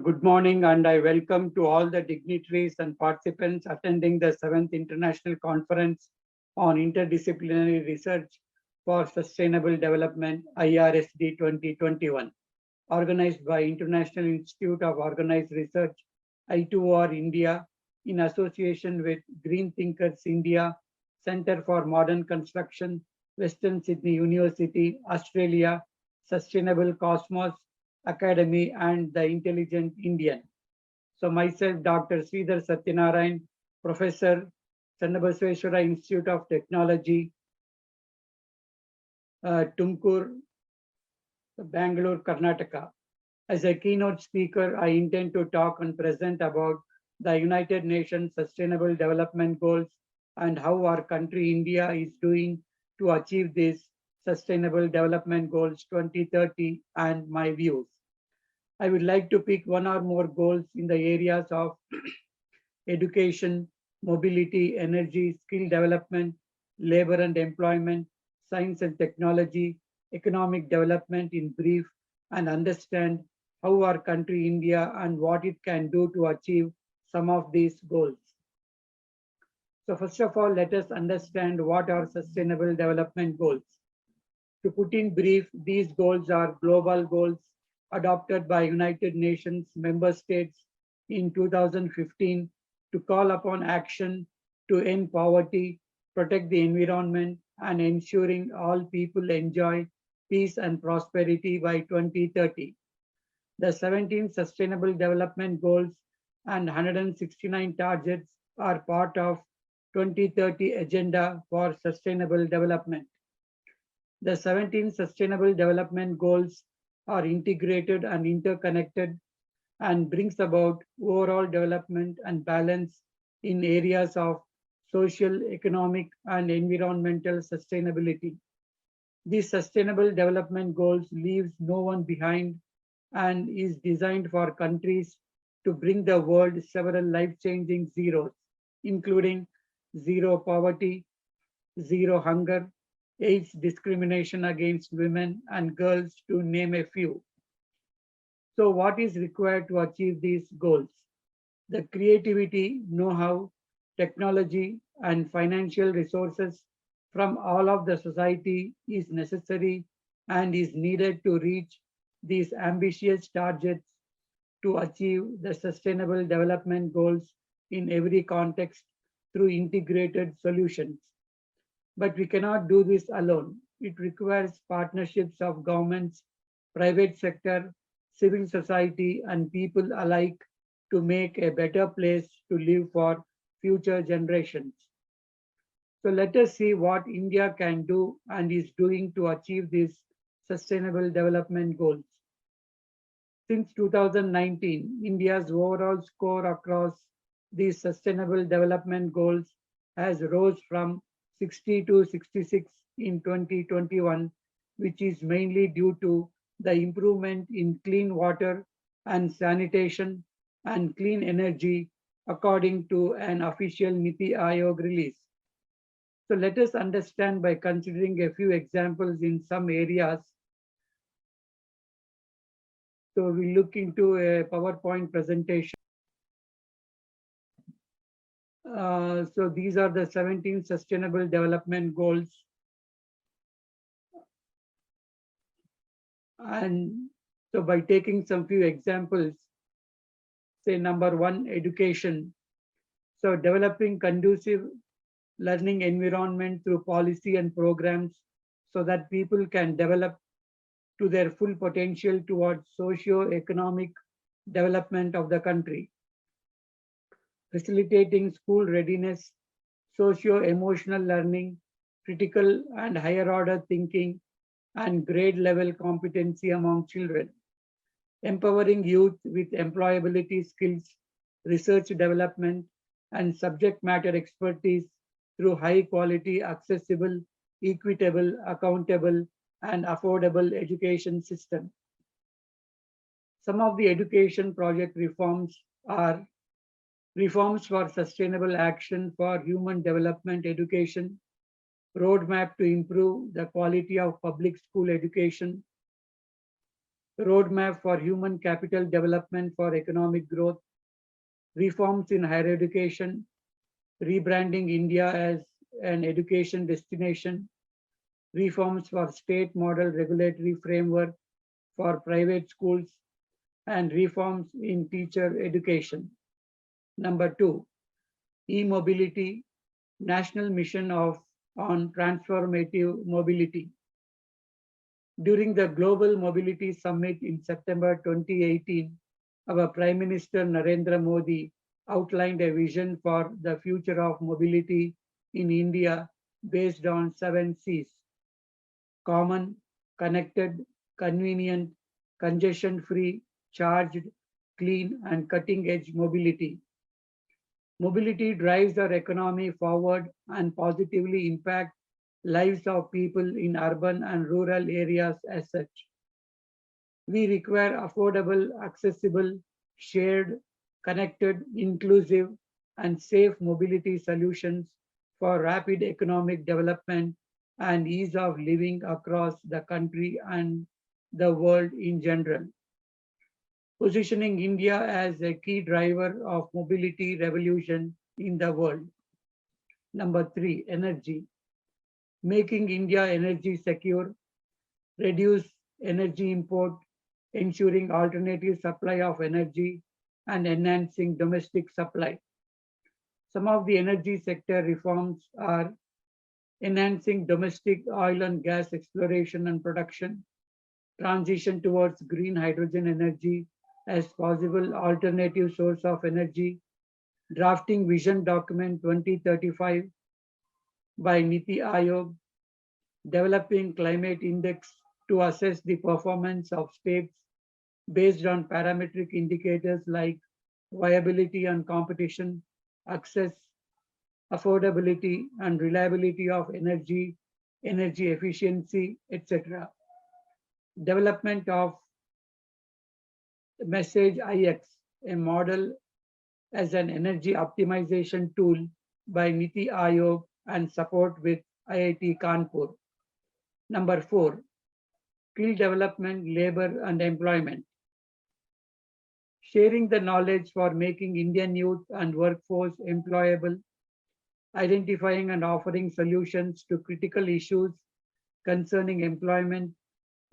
Good morning, and I welcome to all the dignitaries and participants attending the 7th International Conference on Interdisciplinary Research for Sustainable Development, IRSD 2021, organized by International Institute of Organized Research, I2R India, in association with Green Thinkers India, Center for Modern Construction, Western Sydney University, Australia, Sustainable Cosmos, Academy, and the Intelligent Indian. So myself, Dr. Sridhar Sathyanarayana, Professor, Channabasweshwara Institute of Technology, Tumkur, Bangalore, Karnataka. As a keynote speaker, I intend to talk and present about the United Nations Sustainable Development Goals and how our country, India, is doing to achieve these Sustainable Development Goals 2030 and my views. I would like to pick one or more goals in the areas of education, mobility, energy, skill development, labor and employment, science and technology, economic development in brief, and understand how our country, India, and what it can do to achieve some of these goals. So first of all, let us understand what are Sustainable Development Goals. To put in brief, these goals are global goals adopted by United Nations member states in 2015 to call upon action to end poverty, protect the environment, and ensuring all people enjoy peace and prosperity by 2030. The 17 Sustainable Development Goals and 169 targets are part of 2030 Agenda for Sustainable Development. The 17 Sustainable Development Goals are integrated and interconnected and brings about overall development and balance in areas of social, economic, and environmental sustainability. These Sustainable Development Goals leaves no one behind and is designed for countries to bring the world several life-changing zeros, including zero poverty, zero hunger, AIDS, discrimination against women and girls, to name a few. So what is required to achieve these goals? The creativity, know-how, technology, and financial resources from all of the society is necessary and is needed to reach these ambitious targets to achieve the Sustainable Development Goals in every context through integrated solutions. But we cannot do this alone. It requires partnerships of governments, private sector, civil society, and people alike to make a better place to live for future generations. So let us see what India can do and is doing to achieve these Sustainable Development Goals. Since 2019, India's overall score across these Sustainable Development Goals has rose from 60 to 66 in 2021, which is mainly due to the improvement in clean water and sanitation and clean energy, according to an official Niti Aayog release. So let us understand by considering a few examples in some areas. So we look into a PowerPoint presentation. So these are the 17 Sustainable Development Goals. And so by taking some few examples, say number one, education. So developing conducive learning environment through policy and programs so that people can develop to their full potential towards socio-economic development of the country. Facilitating school readiness, socio-emotional learning, critical and higher order thinking, and grade level competency among children. Empowering youth with employability skills, research development, and subject matter expertise through high quality, accessible, equitable, accountable, and affordable education system. Some of the education project reforms are reforms for sustainable action for human development education, roadmap to improve the quality of public school education, roadmap for human capital development for economic growth, reforms in higher education, rebranding India as an education destination, reforms for state model regulatory framework for private schools, and reforms in teacher education. Number 2, e-mobility, national mission on transformative mobility. During the Global Mobility Summit in September 2018, our Prime Minister Narendra Modi outlined a vision for the future of mobility in India based on 7 Cs: common, connected, convenient, congestion-free, charged, clean, and cutting-edge mobility. Mobility drives our economy forward and positively impacts lives of people in urban and rural areas as such. We require affordable, accessible, shared, connected, inclusive, and safe mobility solutions for rapid economic development and ease of living across the country and the world in general. Positioning India as a key driver of mobility revolution in the world. Number 3, energy. Making India energy secure, reduce energy import, ensuring alternative supply of energy, and enhancing domestic supply. Some of the energy sector reforms are enhancing domestic oil and gas exploration and production, transition towards green hydrogen energy as possible alternative source of energy, drafting Vision Document 2035 by Niti Aayog, developing climate index to assess the performance of states based on parametric indicators like viability and competition, access, affordability, and reliability of energy, energy efficiency, etc. Development of Message IX, a model as an energy optimization tool by Niti Aayog and support with IIT Kanpur. Number 4, skill development, labor, and employment. Sharing the knowledge for making Indian youth and workforce employable, identifying and offering solutions to critical issues concerning employment,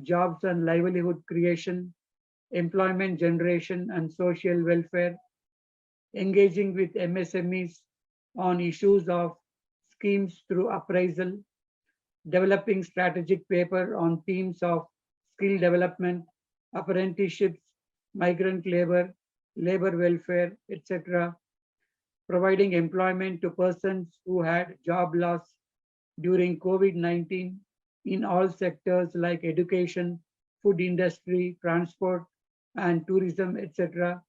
jobs and livelihood creation, employment generation and social welfare, engaging with MSMEs on issues of schemes through appraisal, developing strategic paper on themes of skill development, apprenticeships, migrant labor, labor welfare, etc., providing employment to persons who had job loss during COVID-19 in all sectors like education, food industry, transport, and tourism, etc.,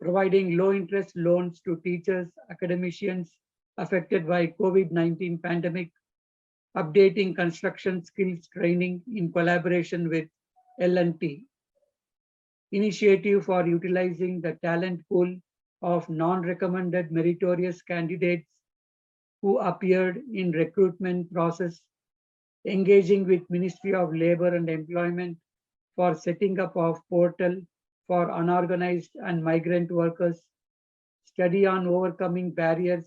providing low-interest loans to teachers, academicians affected by COVID-19 pandemic, updating construction skills training in collaboration with L&T. Initiative for utilizing the talent pool of non-recommended meritorious candidates who appeared in recruitment process, engaging with Ministry of Labor and Employment for setting up of portal for unorganized and migrant workers, study on overcoming barriers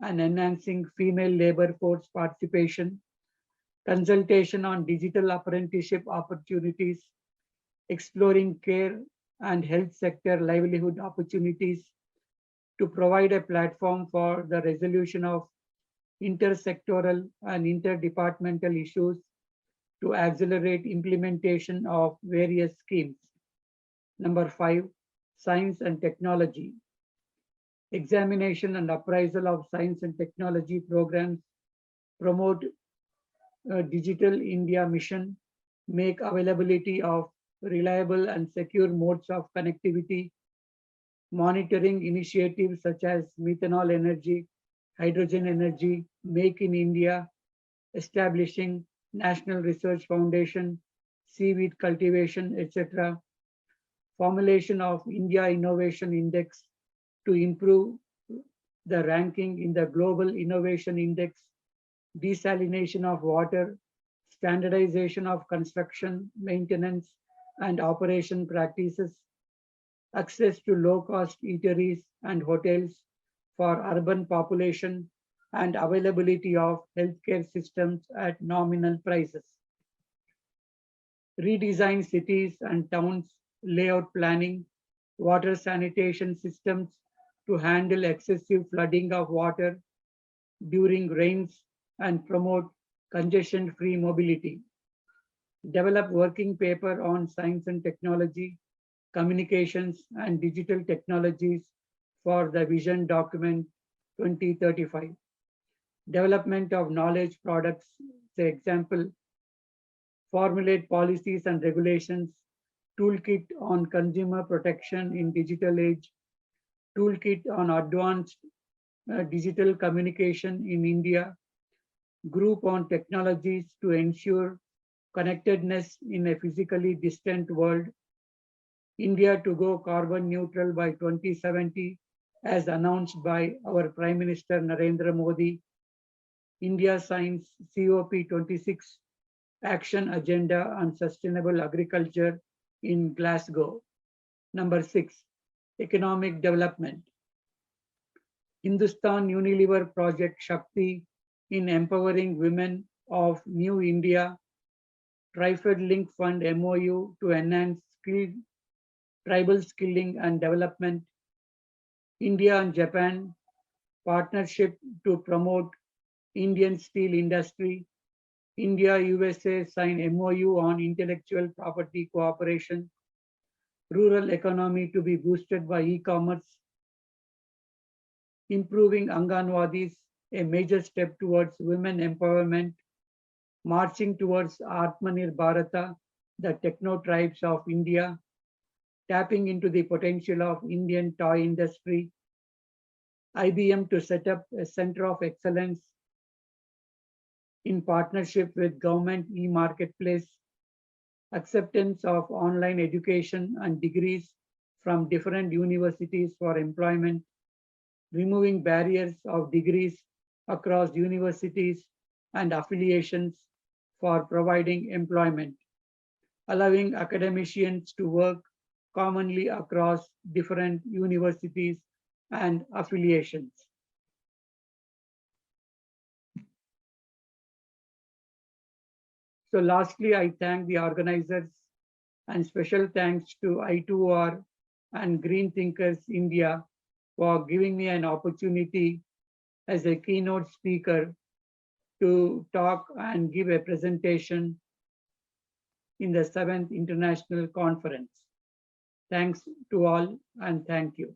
and enhancing female labor force participation, consultation on digital apprenticeship opportunities, exploring care and health sector livelihood opportunities to provide a platform for the resolution of intersectoral and interdepartmental issues to accelerate implementation of various schemes. Number 5, science and technology. Examination and appraisal of science and technology programs, promote Digital India mission, make availability of reliable and secure modes of connectivity, monitoring initiatives such as methanol energy, hydrogen energy, Make in India, establishing National Research Foundation, seaweed cultivation, etc. Formulation of India Innovation Index to improve the ranking in the Global Innovation Index, desalination of water, standardization of construction, maintenance, and operation practices, access to low-cost eateries and hotels for urban population, and availability of healthcare systems at nominal prices. Redesign cities and towns, layout planning, water sanitation systems to handle excessive flooding of water during rains and promote congestion-free mobility. Develop working paper on science and technology, communications and digital technologies for the Vision Document 2035. Development of knowledge products, say example, formulate policies and regulations, toolkit on consumer protection in digital age, toolkit on advanced digital communication in India, group on technologies to ensure connectedness in a physically distant world, India to go carbon neutral by 2070, as announced by our Prime Minister Narendra Modi, India signs COP26 Action Agenda on Sustainable Agriculture in Glasgow. Number 6, economic development. Hindustan Unilever Project Shakti in empowering women of New India, Trifed Link Fund MOU to enhance tribal skilling and development, India and Japan partnership to promote Indian steel industry, India-USA sign MOU on intellectual property cooperation, rural economy to be boosted by e-commerce, improving Anganwadis, a major step towards women empowerment, marching towards Atmanir Bharata, the techno tribes of India, tapping into the potential of Indian toy industry, IBM to set up a center of excellence in partnership with government e-marketplace, acceptance of online education and degrees from different universities for employment, removing barriers of degrees across universities and affiliations for providing employment, allowing academicians to work commonly across different universities and affiliations. So lastly, I thank the organizers and special thanks to I2R and Green Thinkers India for giving me an opportunity as a keynote speaker to talk and give a presentation in the 7th International Conference. Thanks to all and thank you.